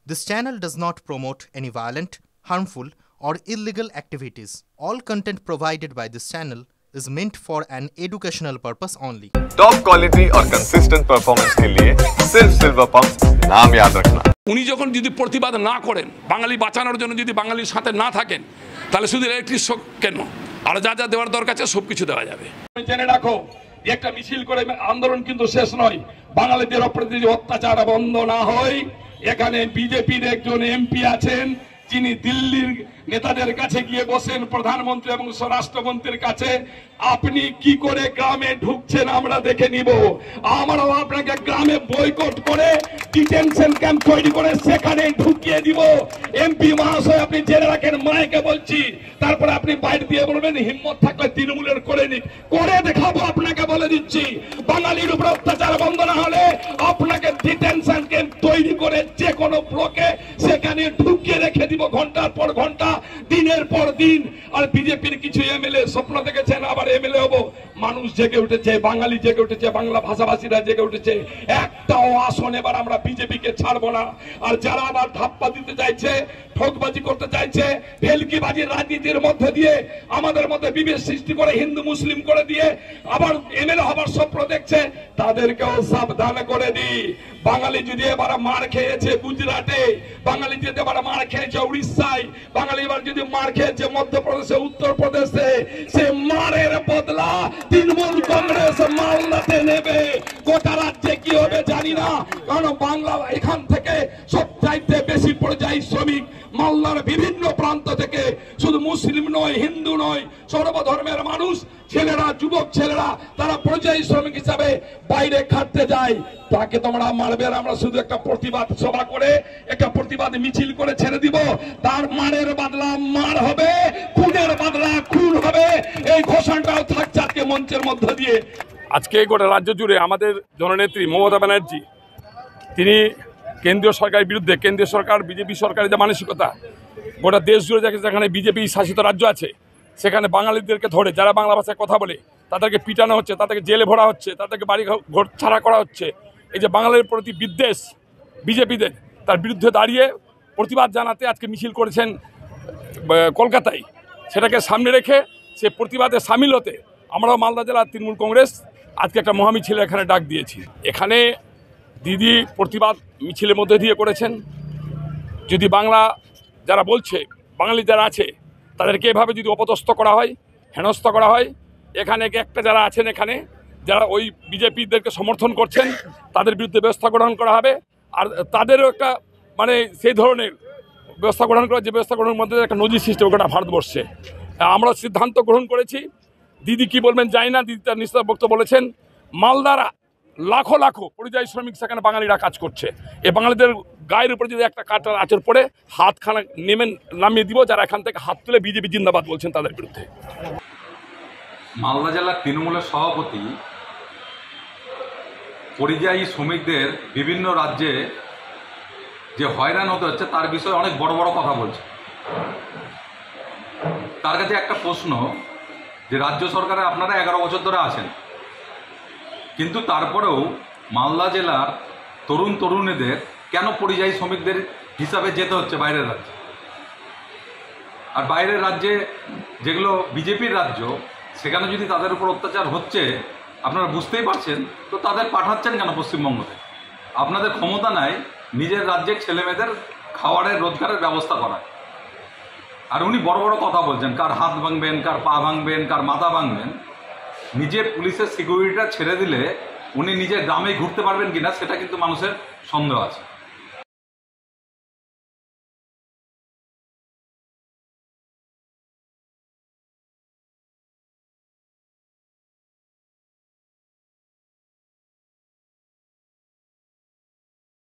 This channel does not promote any violent, harmful, or illegal activities. All content provided by this channel is meant for an educational purpose only. Top quality और consistent performance के लिए सिर्फ silver pump नाम याद रखना। উনি যখন যদি প্রতিবাদ না করেন, বাঙালি বাঁচানোর জন্য যদি বাঙালির সাথে না থাকেন, তাহলে শুধু ইলেকট্রিক শক কেন, আর যা যা দেওয়ার দরকার আছে সবকিছু দেওয়া যাবে। জেনে রাখো, একটা মিছিল করে আন্দোলন কিন্তু শেষ নয়। বাঙালিদের উপর যদি অত্যাচার বন্ধ না হয়, এখানে বিজেপির একজন এমপি আছেন যিনি দিল্লির নেতাদের কাছে গিয়ে বসেন, প্রধানমন্ত্রী এবং স্বরাষ্ট্রমন্ত্রীর কাছে, আপনি কি করে গ্রামে ঢুকছেন আমরা দেখে নিব, আমরাও আপনাকে গ্রামে বয়কট করে ডিটেনশন ক্যাম্প তৈরি করে সেখানে ঢুকিয়ে দিব। এমপি মহাশয়, আপনি জেনে রাখেন, মাইকে বলছি, তারপরে আপনি বাইরে দিয়ে বলবেন হিম্মত থাকলে তৃণমূলের করে নিক, করে দেখাবো। আপনাকে বলে দিচ্ছি, বাঙালির উপর অত্যাচার বন্ধ না হলে আপনাকে ডিটেনশন ক্যাম্প তৈরি করে যে কোনো ব্লকে সেখানে ঢুকিয়ে রেখে দিব, ঘন্টার পর ঘন্টা, দিনের পর দিন। আর বিজেপির কিছু এমএলএ স্বপ্ন দেখেছেন আবার এমএলএ হবো। মানুষ জেগে উঠেছে, বাঙালি জেগে উঠেছে, বাংলা ভাষাভাষীরা জেগে উঠেছে। একটাও আসন এবার আমরা বিজেপিকে ছাড়বো না। আর যারা আবার ধাপ্পা দিতে চাইছে, ঠকবাজি করতে চাইছে, ভেলকিবাজির রাজনীতির মধ্যে দিয়ে আমাদের মধ্যে বিভেদ সৃষ্টি করে হিন্দু মুসলিম করে দিয়ে আবার এমএলএ হবার স্বপ্ন দেখছে, তাদেরকেও সাবধান করে দিই। বাঙালি যদি এবার মার খেয়েছে গুজরাটে, বাঙালি যদি এবার মার খেয়েছে উড়িষ্যায়, বাঙালি এবার যদি মার খেয়েছে মধ্যপ্রদেশে, উত্তরপ্রদেশে, সে মারের বদলা তৃণমূল কংগ্রেস মালদাতে নেবে। গোটা রাজ্যে কি হবে জানি না, কারণ বাংলা এখান থেকে সবচাইতে বেশি পরিযায়ী শ্রমিক মালদার বিভিন্ন প্রান্ত থেকে, শুধু মুসলিম নয়, হিন্দু নয়, সর্বধর্মের মানুষ, ছেলেরা, যুবক ছেলেরা, তারা পরিযায়ী শ্রমিক হিসাবে বাইরে খাটতে যায়। তাকে তোমরা মারবে, আমরা শুধু একটা প্রতিবাদ সভা করে, একটা প্রতিবাদ মিছিল করে ছেড়ে দিব। তার মারের বদলা মার হবে, খুনের বদলা খুন হবে। এই ঘোষণাটাও থাকছে আজকে মঞ্চের মধ্য দিয়ে। আজকে গোটা রাজ্য জুড়ে আমাদের জননেত্রী মমতা ব্যানার্জি, তিনি কেন্দ্রীয় সরকারের বিরুদ্ধে, কেন্দ্রীয় সরকার বিজেপি সরকারের যে মানসিকতা, গোটা দেশ জুড়ে যেখানে বিজেপি শাসিত রাজ্য আছে, সেখানে বাঙালিদেরকে ধরে, যারা বাংলা ভাষায় কথা বলে, তাদেরকে পিটানো হচ্ছে, তাদেরকে জেলে ভরা হচ্ছে, তাদেরকে বাড়ি ঘর ছাড়া করা হচ্ছে। এই যে বাঙালির প্রতি বিদ্বেষ বিজেপিদের, তার বিরুদ্ধে দাঁড়িয়ে প্রতিবাদ জানাতে আজকে মিছিল করেছেন কলকাতায়। সেটাকে সামনে রেখে সে প্রতিবাদে সামিল হতে আমরাও মালদা জেলার তৃণমূল কংগ্রেস আজকে একটা মহামিছিল এখানে ডাক দিয়েছি। এখানে দিদি প্রতিবাদ মিছিলের মধ্যে দিয়ে করেছেন। যদি বাংলা যারা বলছে, বাঙালি যারা আছে, তাদেরকে এভাবে যদি অপদস্থ করা হয়, হেনস্থ করা হয়, এখানে একটা যারা আছেন, এখানে যারা ওই বিজেপিদেরকে সমর্থন করছেন, তাদের বিরুদ্ধে ব্যবস্থা গ্রহণ করা হবে। আর তাদেরও একটা সেই ধরনের ব্যবস্থা গ্রহণ করা, যে ব্যবস্থা গ্রহণের মধ্যে একটা নজির সৃষ্টি গোটা ভারতবর্ষে। আমরা সিদ্ধান্ত গ্রহণ করেছি। দিদি কি বলবেন জানি না, দিদি তার নিশ্চিত বক্তব্য বলেছেন, মালদার লাখো লাখো পরিযায়ী শ্রমিক সেখানে বাঙালিরা কাজ করছে। এই বাঙালিদের গায়ের উপরে যদি একটা কাটার আঁচড় পড়ে, হাতখানা নামিয়ে দিব। যারা এখান থেকে হাত তুলে বিজেপি জিন্দাবাদ বলছেন, তাদের বিরুদ্ধে। মালদা জেলার তৃণমূলের সভাপতি পরিযায়ী শ্রমিকদের বিভিন্ন রাজ্যে যে হয়রান হতে হচ্ছে তার বিষয়ে অনেক বড় বড় কথা বলছে। তার কাছে একটা প্রশ্ন, যে রাজ্য সরকারে আপনারা 11 বছর ধরে আছেন, কিন্তু তারপরেও মালদা জেলার তরুণ তরুণীদের কেন পরিযায়ী শ্রমিকদের হিসাবে যেতে হচ্ছে বাইরের রাজ্যে? আর বাইরের রাজ্যে যেগুলো বিজেপির রাজ্য, সেখানে যদি তাদের উপর অত্যাচার হচ্ছে আপনারা বুঝতেই পারছেন, তো তাদের পাঠাচ্ছেন কেন পশ্চিমবঙ্গতে? আপনাদের ক্ষমতা নাই নিজের রাজ্যের ছেলেমেয়েদের খাওয়ারের রোজগারের ব্যবস্থা করার। আর উনি বড় বড় কথা বলছেন, কার হাত ভাঙবেন, কার পা ভাঙবেন, কার মাথা ভাঙবেন। নিজের পুলিশের সিকিউরিটিটা ছেড়ে দিলে উনি নিজের গ্রামে ঘুরতে পারবেন কিনা সেটা কিন্তু মানুষের সন্দেহ আছে।